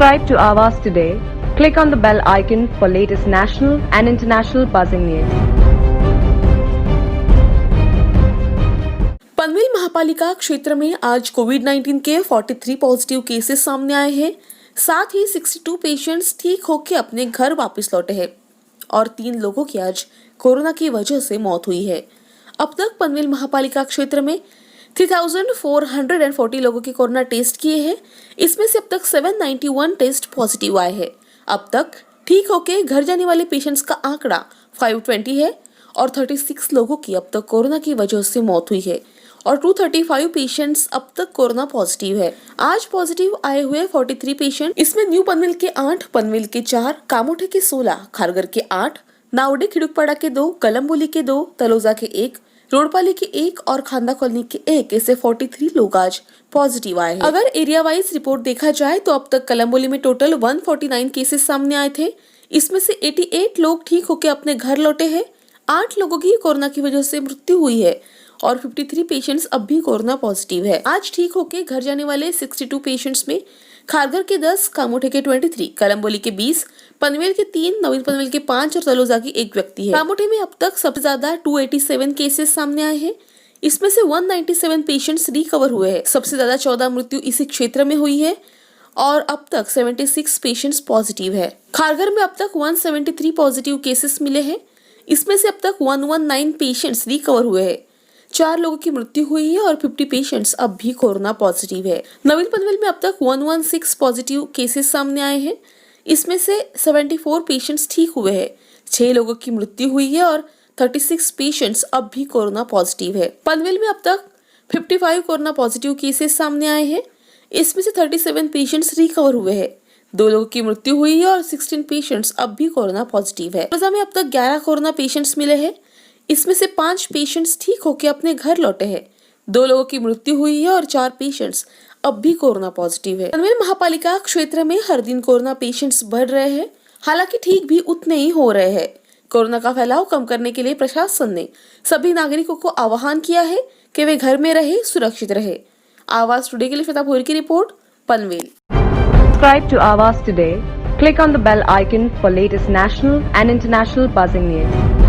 Subscribe to Avas today. Click on the bell icon for latest national and international buzzing news. Panvel महापालिका क्षेत्र में आज कोविड-19 के 43 positive cases सामने आए हैं। साथ ही 62 पेशेंट्स ठीक होकर अपने घर वापस लौटे हैं और 3 लोगों की आज कोरोना की वजह से मौत हुई है। अब तक पनवेल महापालिका क्षेत्र में 3440 लोगों के कोरोना टेस्ट किए हैं। इसमें से अब तक 791 टेस्ट पॉजिटिव आए हैं। अब तक ठीक होके घर जाने वाले पेशेंट्स का आंकड़ा 520 है और 36 लोगों की अब तक कोरोना की वजह से मौत हुई है और 235 पेशेंट्स अब तक कोरोना पॉजिटिव है। आज पॉजिटिव आए हुए 43 पेशेंट, इसमें न्यू पनवेल के 8, पनवेल के 4, कामोठे के 16, खारगर के 8, नावडे खिड़कपाड़ा के 2, कलम्बोली के 2, तलोजा के 1, रोडपाली के 1 और खांदा कॉलोनी के 1 ऐसे 43 लोग आज पॉजिटिव आए हैं। अगर एरिया वाइज रिपोर्ट देखा जाए तो अब तक कलम्बोली में टोटल 149 केसेस सामने आए थे। इसमें से 88 लोग ठीक होकर अपने घर लौटे हैं। 8 लोगों की कोरोना की वजह से मृत्यु हुई है और 53 पेशेंट्स अब भी कोरोना पॉजिटिव है। आज ठीक होकर घर जाने वाले 62 पेशेंट्स में खारगर के 10, कामोठे के 23, कलम्बोली के 20, पनवेल के 3, नवीन पनवेल के 5 और तलोजा की 1 व्यक्ति है। कामोठे में अब तक सबसे ज्यादा 287 केसेस सामने आए हैं। इसमें से 197 पेशेंट्स रिकवर हुए हैं। सबसे ज्यादा 14 मृत्यु इसी क्षेत्र में हुई है और अब तक 76 पेशेंट्स पॉजिटिव है। खारगर में अब तक 173 पॉजिटिव केसेस मिले हैं। इसमें से अब तक 119 पेशेंट्स रिकवर हुए हैं। 4 लोगों की मृत्यु हुई है और 50 पेशेंट्स अब भी कोरोना पॉजिटिव है। नवीन पनवेल में अब तक 116 पॉजिटिव केसेस सामने आए हैं। इसमें से 74 पेशेंट्स ठीक हुए हैं। 6 लोगों की मृत्यु हुई है और 36 पेशेंट्स अब भी कोरोना पॉजिटिव है। पनवेल में अब तक 55 कोरोना पॉजिटिव केसेस सामने आए हैं। इसमें से 37 पेशेंट्स रिकवर हुए हैं। 2 लोगों की मृत्यु हुई है और 16 पेशेंट्स अब भी कोरोना पॉजिटिव है। तलोजा में अब तक 11 कोरोना पेशेंट्स मिले हैं। इसमें से 5 पेशेंट्स ठीक होकर अपने घर लौटे हैं। 2 लोगों की मृत्यु हुई है और 4 पेशेंट्स अब भी कोरोना पॉजिटिव है। पनवेल महापालिका क्षेत्र में हर दिन कोरोना पेशेंट्स बढ़ रहे हैं, हालांकि ठीक भी उतने ही हो रहे हैं। कोरोना का फैलाव कम करने के लिए प्रशासन ने सभी नागरिकों को आह्वान किया है कि वे घर में रहे, सुरक्षित रहे। आवाज टुडे के लिए फतेहपुर की report, Panvel. Subscribe to Avas today. Click on the bell icon for latest national and international buzzing news.